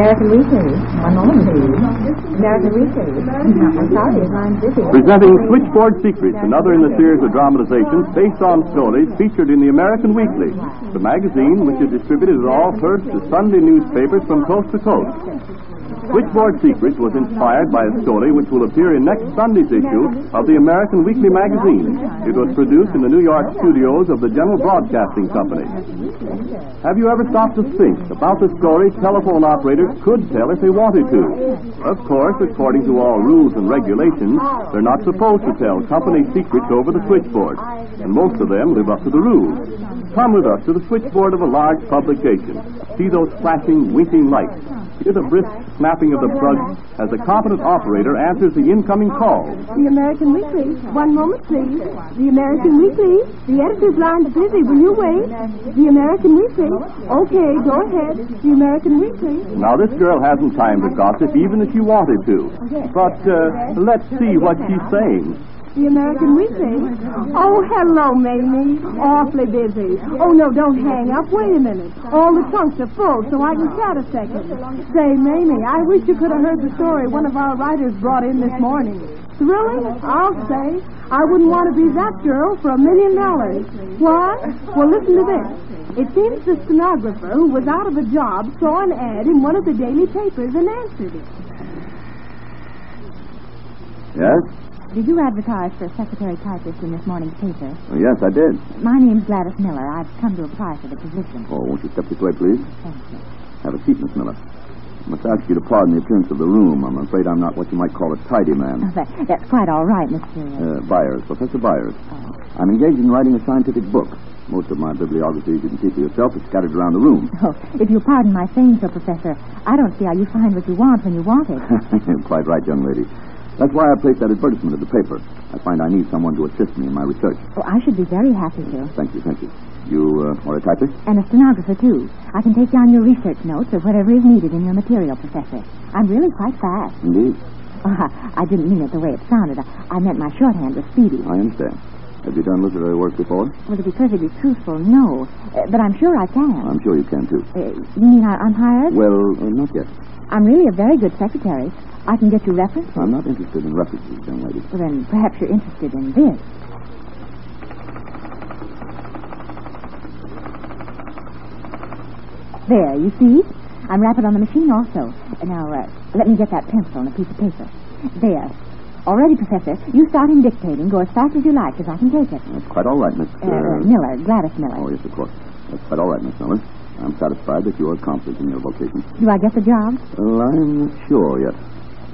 American Weekly. One moment, please. American Weekly. I'm sorry, I'm busy. Presenting Switchboard Secrets, another in the series of dramatizations based on stories featured in the American Weekly, the magazine which is distributed in all first to Sunday newspapers from coast to coast. Switchboard Secrets was inspired by a story which will appear in next Sunday's issue of the American Weekly magazine. It was produced in the New York studios of the General Broadcasting Company. Have you ever stopped to think about the story telephone operators could tell if they wanted to? Of course, according to all rules and regulations, they're not supposed to tell company secrets over the switchboard, and most of them live up to the rules. Come with us to the switchboard of a large publication. See those flashing, winking lights. Hear the brisk snapping of the plug as the competent operator answers the incoming call. The American Weekly. One moment, please. The American Weekly. The editor's line is busy. Will you wait? The American Weekly. Okay, go ahead. The American Weekly. Now, this girl hasn't time to gossip even if she wanted to. But let's see what she's saying. The American Weekly? Oh, hello, Mamie. Awfully busy. Oh, no, don't hang up. Wait a minute. All the trunks are full, so I can chat a second. Say, Mamie, I wish you could have heard the story one of our writers brought in this morning. Thrilling? I'll say. I wouldn't want to be that girl for $1 million. What? Well, listen to this. It seems the stenographer who was out of a job saw an ad in one of the daily papers and answered it. Yes? Did you advertise for a secretary typist in this morning's paper? Oh, yes, I did. My name's Gladys Miller. I've come to apply for the position. Oh, won't you step this way, please? Thank you. Have a seat, Miss Miller. I must ask you to pardon the appearance of the room. I'm afraid I'm not what you might call a tidy man. Oh, that's quite all right, Mr. Byers, Professor Byers. Oh. I'm engaged in writing a scientific book. Most of my bibliography, as you can see for yourself, is scattered around the room. Oh, if you'll pardon my saying so, Professor, I don't see how you find what you want when you want it. Quite right, young lady. That's why I placed that advertisement in the paper. I find I need someone to assist me in my research. Oh, I should be very happy to. Thank you, thank you. You are a typist? And a stenographer, too. I can take down your research notes or whatever is needed in your material, Professor. I'm really quite fast. Indeed. I didn't mean it the way it sounded. I meant my shorthand was speedy. I understand. Have you done literary work before? Well, to be perfectly truthful, no. But I'm sure I can. I'm sure you can, too. You mean I'm hired? Well, not yet. I'm really a very good secretary. I can get you references. I'm not interested in references, young lady. Well, then perhaps you're interested in this. There, you see? I'm rapid on the machine also. Now, let me get that pencil and a piece of paper. There. All ready, Professor. You start in dictating. Go as fast as you like, as I can take it. That's quite all right, Miss... Miller, Gladys Miller. Oh, yes, of course. That's quite all right, Miss Miller. I'm satisfied that you are confident in your vocation. Do I get the job? Well, I'm not sure yet.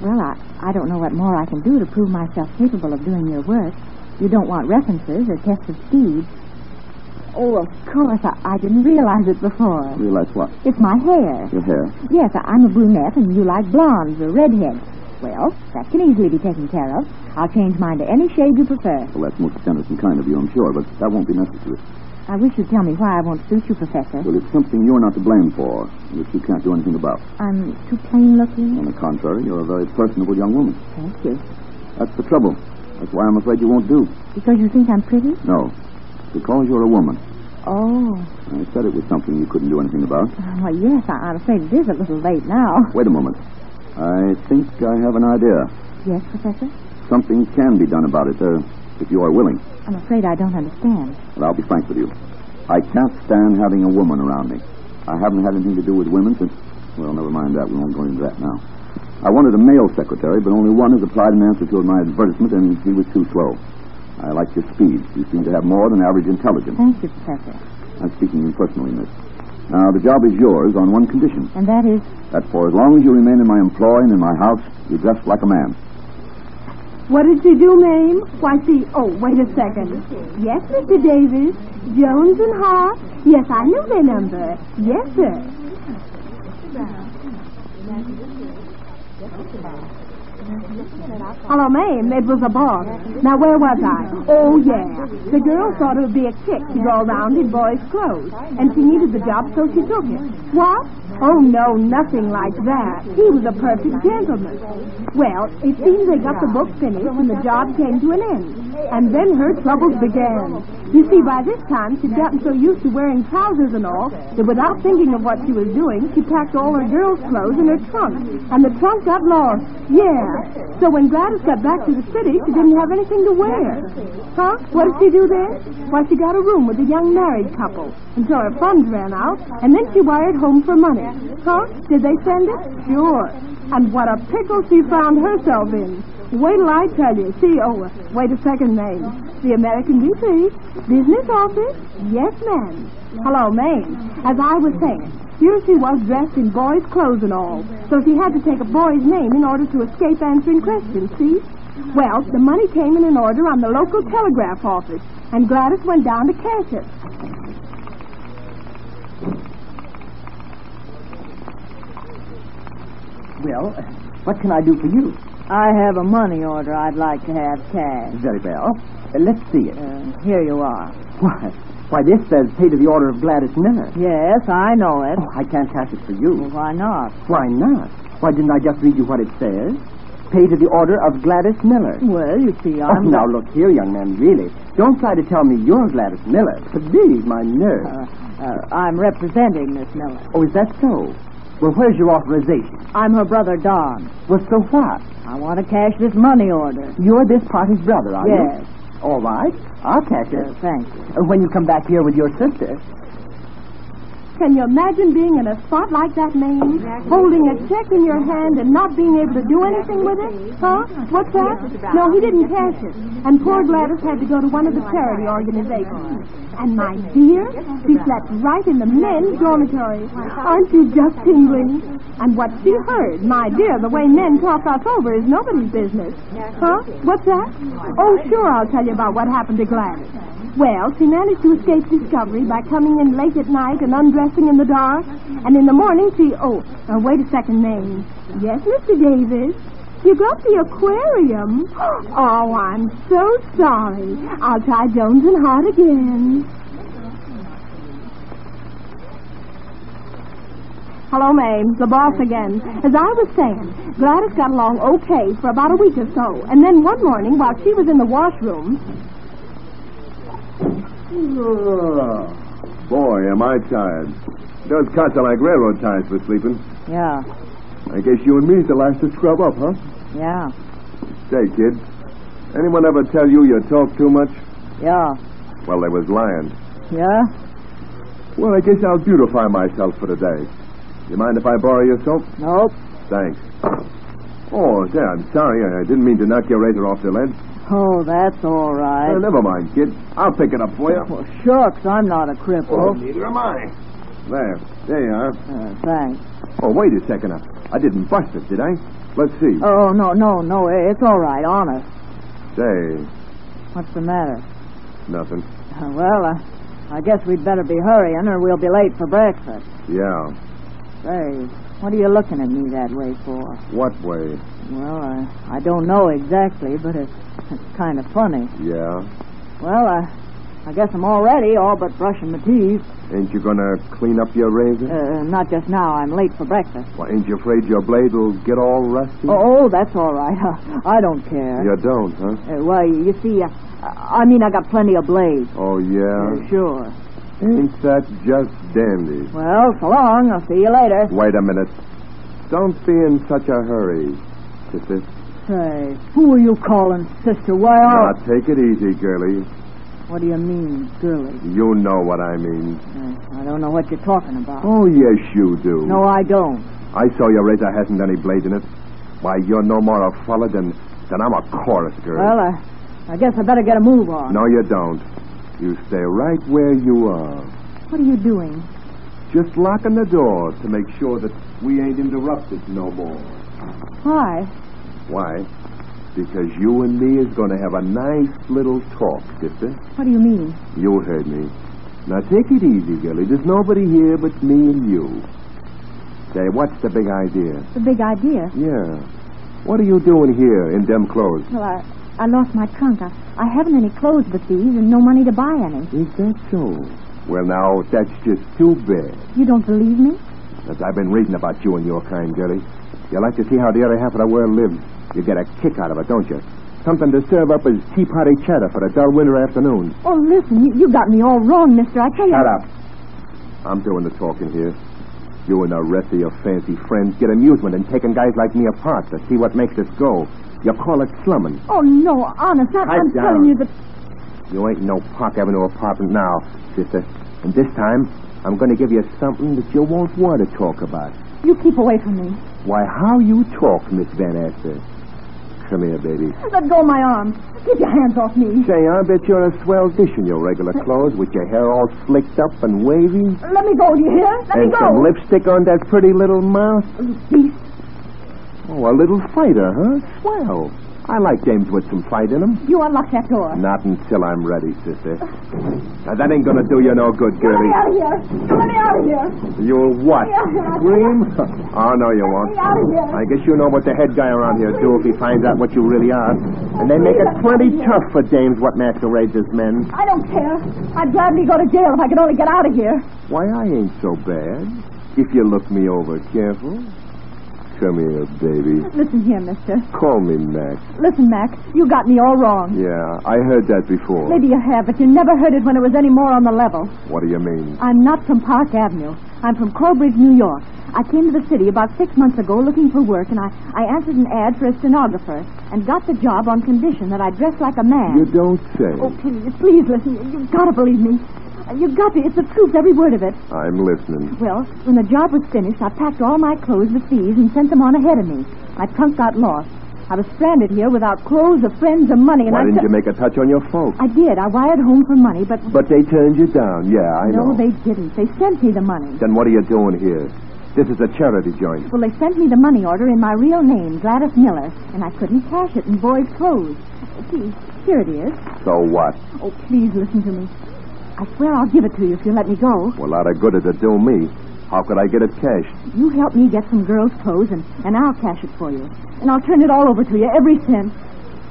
Well, I don't know what more I can do to prove myself capable of doing your work. You don't want references or tests of speed. Oh, of course, I didn't realize it before. Realize what? It's my hair. Your hair? Yes, I'm a brunette and you like blondes or redheads. Well, that can easily be taken care of. I'll change mine to any shade you prefer. Well, that's most generous and kind of you, I'm sure, but that won't be necessary. I wish you'd tell me why I won't suit you, Professor. Well, it's something you're not to blame for, which you can't do anything about. I'm too plain looking? On the contrary, you're a very personable young woman. Thank you. That's the trouble. That's why I'm afraid you won't do. Because you think I'm pretty? No. Because you're a woman. Oh. I said it was something you couldn't do anything about. Well, yes, I'm afraid it is a little late now. Wait a moment. I think I have an idea. Yes, Professor? Something can be done about it, if you are willing. I'm afraid I don't understand. Well, I'll be frank with you. I can't stand having a woman around me. I haven't had anything to do with women since... Well, never mind that. We won't go into that now. I wanted a male secretary, but only one has applied in answer to my advertisement, and he was too slow. I like your speed. You seem to have more than average intelligence. Thank you, Professor. I'm speaking impersonally, miss. Now, the job is yours on one condition. And that is? That for as long as you remain in my employ and in my house, you dress like a man. What did you do, Mame? Why, see... Oh, wait a second. Yes, Mr. Davis. Jones and Hart. Yes, I know their number. Yes, sir. Hello, Mame. It was a boss. Now, where was I? Oh, yeah. The girl thought it would be a kick to go around in boys' clothes, and she needed the job, so she took it. What? Oh, no, nothing like that. He was a perfect gentleman. Well, it seems they got the book finished, and the job came to an end. And then her troubles began. You see, by this time, she'd gotten so used to wearing trousers and all that without thinking of what she was doing, she packed all her girls' clothes in her trunk. And the trunk got lost. Yeah. So when Gladys got back to the city, she didn't have anything to wear. Huh? What did she do then? Why, she got a room with a young married couple until her funds ran out, and then she wired home for money. Huh? Did they send it? Sure. And what a pickle she found herself in. Wait till I tell you. Wait a second, Mame. The American VP. Business office? Yes, ma'am. Hello, Mame. As I was saying, here she was dressed in boys' clothes and all. So she had to take a boy's name in order to escape answering questions, see? Well, the money came in an order on the local telegraph office, and Gladys went down to cash it. Well, what can I do for you? I have a money order I'd like to have cashed. Very well. Let's see it. Here you are. Why, this says pay to the order of Gladys Miller. Yes, I know it. Oh, I can't cash it for you. Well, why not? Why not? Why didn't I just read you what it says? Pay to the order of Gladys Miller. Well, you see, I'm... now, look here, young man, really. Don't try to tell me you're Gladys Miller. Please, my nerves. I'm representing Miss Miller. Oh, is that so? Well, where's your authorization? I'm her brother, Don. Well, so what? I want to cash this money order. You're this party's brother, are you? Yes. All right. I'll cash it. Thank you. When you come back here with your sister. Can you imagine being in a spot like that, Mame? Holding a check in your hand and not being able to do anything with it? Huh? What's that? No, he didn't cash it. And poor Gladys had to go to one of the charity organizations. And my dear, she slept right in the men's dormitory. Aren't you just tingling? And what she heard, my dear, the way men talk us over is nobody's business. Huh? What's that? Oh, sure, I'll tell you about what happened to Gladys. Well, she managed to escape discovery by coming in late at night and undressing in the dark. And in the morning she... wait a second, Mame. Yes, Mr. Davis? You got the aquarium? Oh, I'm so sorry. I'll try Jones and Hart again. Hello, Mame. The boss again. As I was saying, Gladys got along okay for about a week or so. And then one morning, while she was in the washroom... Oh, boy, am I tired. Those cuts are like railroad ties for sleeping. Yeah. I guess you and me's the last to scrub up, huh? Yeah. Say, kid, anyone ever tell you talk too much? Yeah. Well, they was lying. Yeah? Well, I guess I'll beautify myself for the day. You mind if I borrow your soap? Nope. Thanks. Oh, say, I'm sorry. I didn't mean to knock your razor off the lead. Oh, that's all right. Never mind, kid. I'll pick it up for you. Well, shucks, I'm not a cripple. Neither am I. There you are. Thanks. Oh, wait a second. I didn't bust it, did I? Let's see. Oh, no, it's all right, honest. Say. What's the matter? Nothing. Well, I guess we'd better be hurrying or we'll be late for breakfast. Yeah. Say, what are you looking at me that way for? What way? Well, I don't know exactly, but it's kind of funny. Yeah? Well, I guess I'm all ready, all but brushing my teeth. Ain't you gonna clean up your razor? Not just now. I'm late for breakfast. Well, ain't you afraid your blade will get all rusty? Oh, that's all right. I don't care. You don't, huh? Well, you see, I got plenty of blades. Oh, yeah? Sure. Ain't that just dandy? Well, so long. I'll see you later. Wait a minute. Don't be in such a hurry, sister. Say, who are you calling sister? Why Now, take it easy, girlie. What do you mean, girlie? You know what I mean. I don't know what you're talking about. Oh, yes, you do. No, I don't. I saw your razor hasn't any blade in it. Why, you're no more a fella than I'm a chorus girl. Well, I guess I better get a move on. No, you don't. You stay right where you are. What are you doing? Just locking the door to make sure that we ain't interrupted no more. Why? Why? Because you and me is going to have a nice little talk, sister. What do you mean? You heard me. Now, take it easy, girlie. There's nobody here but me and you. Say, what's the big idea? The big idea? Yeah. What are you doing here in them clothes? Well, I lost my trunk. I haven't any clothes but these and no money to buy any. Is that so? Well, now, that's just too bad. You don't believe me? As I've been reading about you and your kind, girlie. You like to see how the other half of the world lives. You get a kick out of it, don't you? something to serve up as tea party chatter for a dull winter afternoon. Oh, listen, you got me all wrong, mister. I tell you... Shut up. I'm doing the talking here. You and the rest of your fancy friends get amusement in taking guys like me apart to see what makes us go. You call it slumming. Oh, no, honest, I'm telling you that... You ain't no Park Avenue apartment now, sister. And this time, I'm going to give you something that you won't want to talk about. You keep away from me. Why, how you talk, Miss Van Aster. Come here, baby. Let go of my arm. Keep your hands off me. Say, I bet you're a swell dish in your regular clothes with your hair all slicked up and wavy. Let me go, do you hear? Let me go. And some lipstick on that pretty little mouth. Beast. Oh, a little fighter, huh? Swell. I like dames with some fight in them. You unlock that door. Not until I'm ready, sister. Now, that ain't gonna do you no good, girlie. Get me out of here. Get me out of here. You'll what? Scream? Oh, no, you won't. Get me out of here. I guess you know what the head guy around here do if he finds out what you really are. And they make it plenty tough for dames what masquerades as men. I don't care. I'd gladly go to jail if I could only get out of here. Why, I ain't so bad. If you look me over careful. Come here, baby. Listen here, mister. Call me Mac. Listen, Mac, you got me all wrong. Yeah, I heard that before. Maybe you have, but you never heard it when it was any more on the level. What do you mean? I'm not from Park Avenue. I'm from Corbridge, New York. I came to the city about 6 months ago looking for work, and I answered an ad for a stenographer and got the job on condition that I dress like a man. You don't say. Oh, please listen. You've got to believe me. You've got to. It's the truth, every word of it. I'm listening. Well, when the job was finished, I packed all my clothes with thieves and sent them on ahead of me. My trunk got lost. I was stranded here without clothes or friends or money, and Why didn't you make a touch on your folks? I did. I wired home for money, but... But they turned you down. Yeah, I know. No, they didn't. They sent me the money. Then what are you doing here? This is a charity joint. Well, they sent me the money order in my real name, Gladys Miller, and I couldn't cash it in boys' clothes. See, here it is. So what? Oh, please listen to me. I swear I'll give it to you if you let me go. Well, a lot of good it'd do me. How could I get it cashed? You help me get some girls' clothes, and I'll cash it for you. And I'll turn it all over to you, every cent.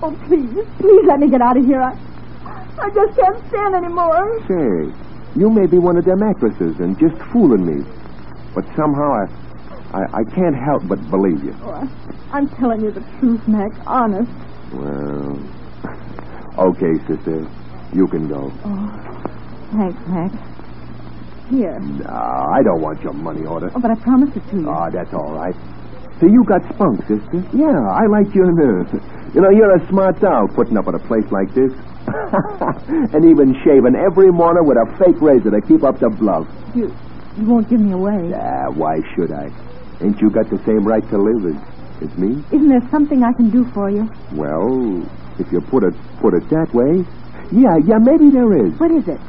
Oh, please let me get out of here. I just can't stand anymore. Say, you may be one of them actresses and just fooling me. But somehow I can't help but believe you. Oh, I'm telling you the truth, Mac. Honest. Well, okay, sister. You can go. Oh, thanks, Mac. Here. No, I don't want your money order. Oh, but I promised it to you. Oh, that's all right. So you got spunk, sister. Yeah, I like your nerve. You know, you're a smart doll putting up at a place like this. And even shaving every morning with a fake razor to keep up the bluff. You won't give me away. Why should I? Ain't you got the same right to live as me? Isn't there something I can do for you? Well, if you put it that way, yeah, maybe there is. What is it?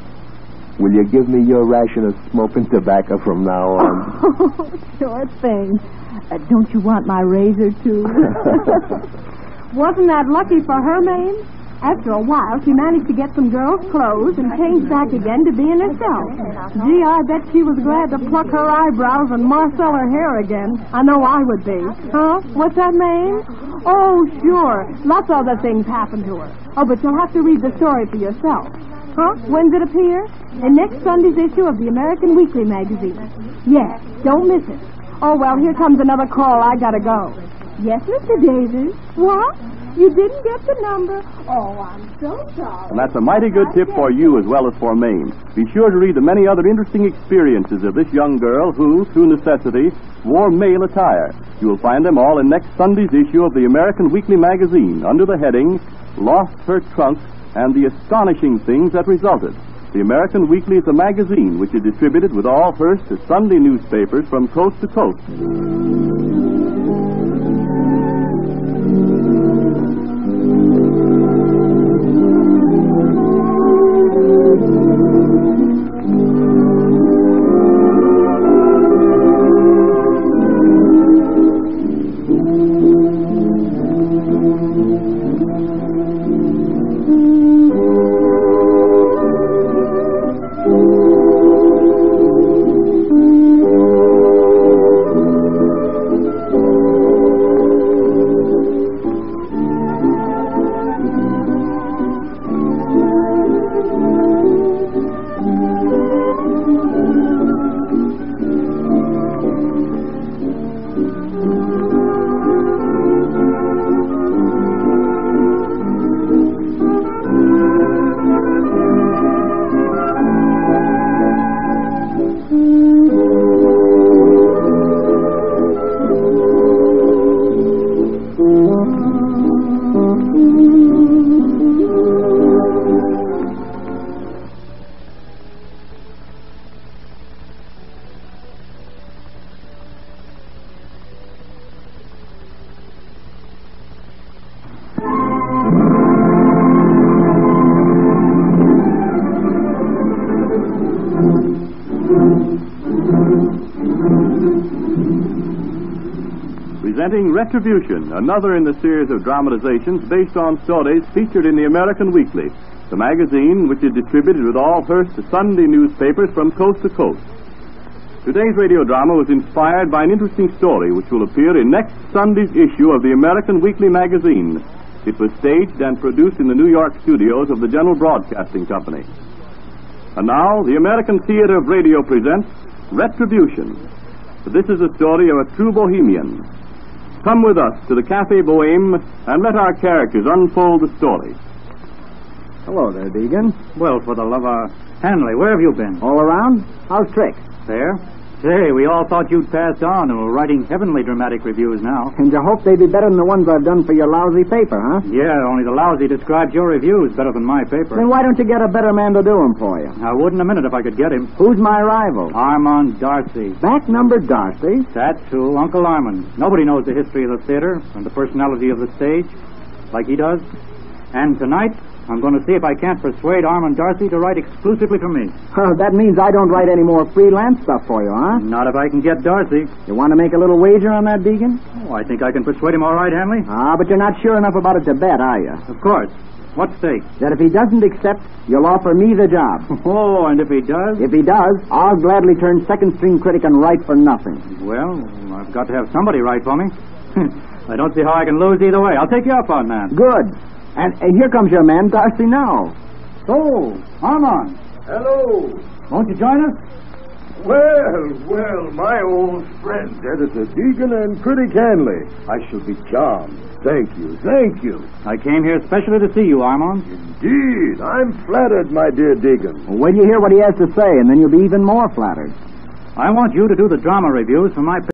Will you give me your ration of smoking tobacco from now on? Oh, sure thing. Don't you want my razor, too? Wasn't that lucky for her, Mame? After a while, she managed to get some girls' clothes and changed back again to being herself. Gee, I bet she was glad to pluck her eyebrows and marcel her hair again. I know I would be. Huh? What's that, Mame? Oh, sure. Lots of other things happened to her. Oh, but you'll have to read the story for yourself. Huh? When's it appear? In next Sunday's issue of the American Weekly magazine. Yes, don't miss it. Oh, well, here comes another call. I gotta go. Yes, Mr. Davis. What? You didn't get the number? Oh, I'm so sorry. And that's a mighty good tip for you as well as for Mame. Be sure to read the many other interesting experiences of this young girl who, through necessity, wore male attire. You will find them all in next Sunday's issue of the American Weekly magazine under the heading, Lost Her Trunk and the Astonishing Things That Resulted. The American Weekly is a magazine which is distributed with all Hearst Sunday newspapers from coast to coast. presenting Retribution, another in the series of dramatizations based on stories featured in the American Weekly, the magazine which is distributed with all Hearst Sunday newspapers from coast to coast. Today's radio drama was inspired by an interesting story which will appear in next Sunday's issue of the American Weekly magazine. It was staged and produced in the New York studios of the General Broadcasting Company. And now, the American Theater of Radio presents Retribution. This is a story of a true bohemian. Come with us to the Café Bohème and let our characters unfold the story. Hello there, Deegan. Well, for the love of Hanley, where have you been? All around? How's Trick? There. Say, we all thought you'd passed on and were writing heavenly dramatic reviews now. And you hope they'd be better than the ones I've done for your lousy paper, huh? Yeah, only the lousy describes your reviews better than my paper. Then why don't you get a better man to do them for you? I wouldn't a minute if I could get him. Who's my rival? Armand Darcy. Back number Darcy? That's who, Uncle Armand. Nobody knows the history of the theater and the personality of the stage like he does. And tonight, I'm going to see if I can't persuade Armand Darcy to write exclusively for me. That means I don't write any more freelance stuff for you, huh? Not if I can get Darcy. You want to make a little wager on that, Deegan? Oh, I think I can persuade him all right, Hanley. But you're not sure enough about it to bet, are you? Of course. What stake? That if he doesn't accept, you'll offer me the job. Oh, and if he does? If he does, I'll gladly turn second-string critic and write for nothing. Well, I've got to have somebody write for me. I don't see how I can lose either way. I'll take you up on that. Good. And here comes your man, Darcy, now. So, Armand. Hello. Won't you join us? Well, my old friend, Editor Deegan and Critic Hanley. I shall be charmed. Thank you. I came here especially to see you, Armand. Indeed, I'm flattered, my dear Deegan. Well, wait till you hear what he has to say, and then you'll be even more flattered. I want you to do the drama reviews for my